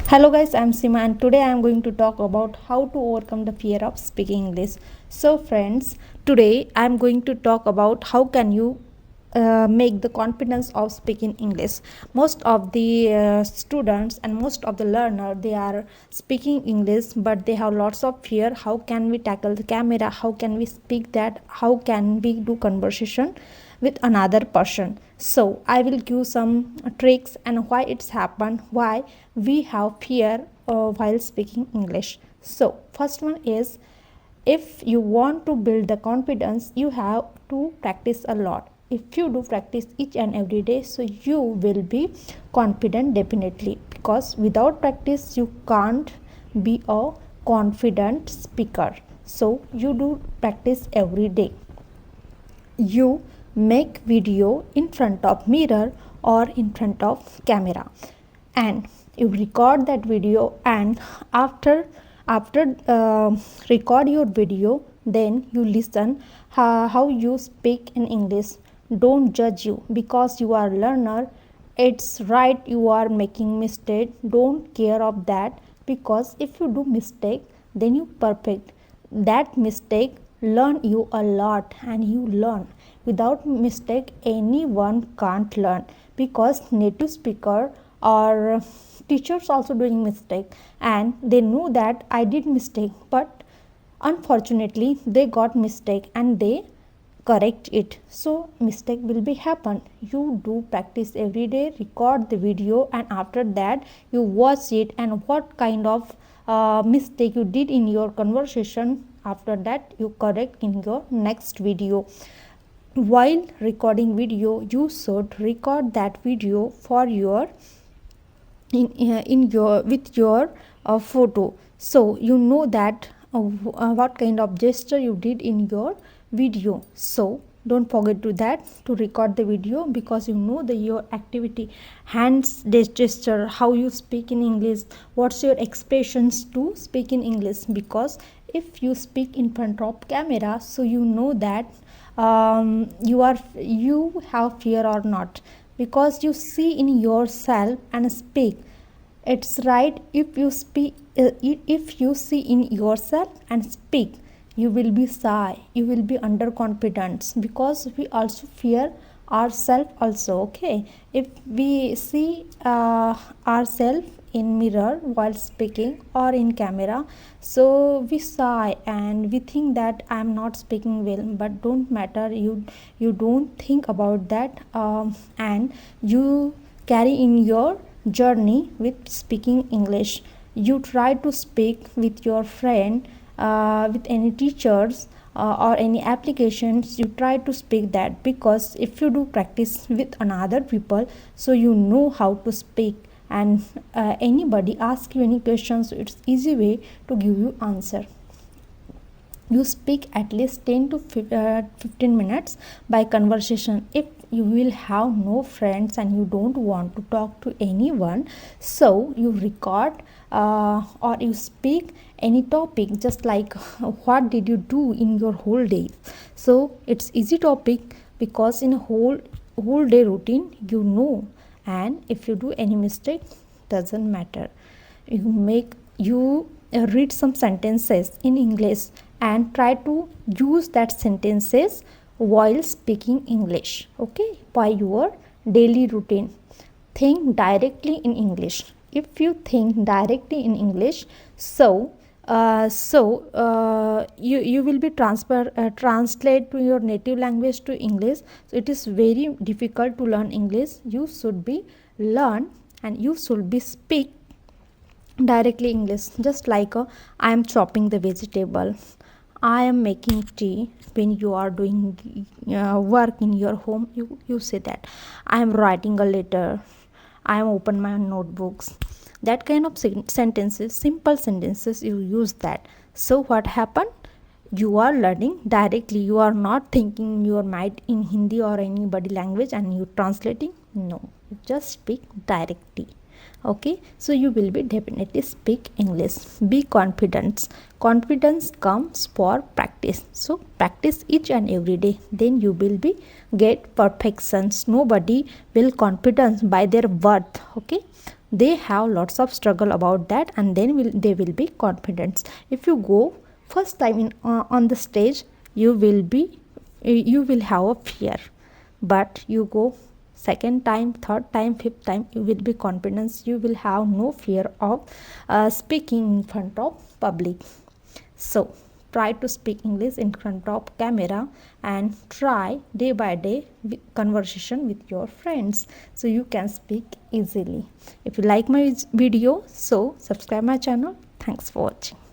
Hello guys, I'm Sima and today I'm going to talk about how to overcome the fear of speaking English. So friends, today I'm going to talk about how can you make the confidence of speaking English. Most of the students and most of the learner, they are speaking English but they have lots of fear. How can we tackle the camera? How can we speak that? How can we do conversation with another person? So I will give some tricks and why it's happened, why we have fear while speaking English. So first one is, if you want to build the confidence, you have to practice a lot. If you do practice each and every day, so you will be confident definitely, because without practice you can't be a confident speaker. So you do practice every day. You make video in front of mirror or in front of camera, and you record that video, and after record your video, then you listen how you speak in English. Don't judge you, because you are learner. It's right, you are making mistake, don't care of that, because if you do mistake, then you perfect that mistake, learn you a lot, and you learn. Without mistake, anyone can't learn, because native speaker or teachers also doing mistake, and they know that I did mistake, but unfortunately they got mistake and they correct it. So mistake will be happen. You do practice every day, record the video, and after that you watch it, and what kind of mistake you did in your conversation, after that you correct in your next video. While recording video, you should record that video for your in your with your photo, so you know that what kind of gesture you did in your video. So don't forget to that to record the video, because you know the your activity, hands gesture, how you speak in English, what's your expressions to speak in English. Because if you speak in front of camera, so you know that you have fear or not, because you see in yourself and speak. It's right, if you speak if you see in yourself and speak, you will be shy, you will be underconfident, because we also fear ourselves also. Okay, if we see ourselves in mirror while speaking or in camera, so we sigh and we think that I am not speaking well, but don't matter, you don't think about that, and you carry in your journey with speaking English. You try to speak with your friend, with any teachers, or any applications, you try to speak that, because if you do practice with another people, so you know how to speak, and anybody ask you any questions, so it's easy way to give you answer. You speak at least 10 to 15 minutes by conversation. If you will have no friends and you don't want to talk to anyone, so you record or you speak any topic, just like what did you do in your whole day. So it's easy topic, because in a whole day routine you know, and if you do any mistake, doesn't matter. You read some sentences in English and try to use that sentences while speaking English. Okay, by your daily routine. Think directly in English. If you think directly in English, so you will be translate to your native language to English. So it is very difficult to learn English. You should be learn, and you should be speak directly English. Just like I am chopping the vegetable, I am making tea. When you are doing work in your home, you say that I am writing a letter, I am open my notebooks. That kind of sentences, simple sentences, you use that. So what happened? You are learning directly. You are not thinking in your mind in Hindi or anybody language and you translating. No, you just speak directly. Okay, so you will be definitely speak English. Be confident. Confidence comes for practice. So practice each and every day, then you will be get perfections. Nobody will confidence by their worth. Okay, they have lots of struggle about that, and then they will be confident. If you go first time on the stage, you will have a fear, but you go second time, third time, fifth time, you will be confident. You will have no fear of speaking in front of public. So try to speak English in front of camera, and try day by day conversation with your friends, so you can speak easily. If you like my video, so subscribe my channel. Thanks for watching.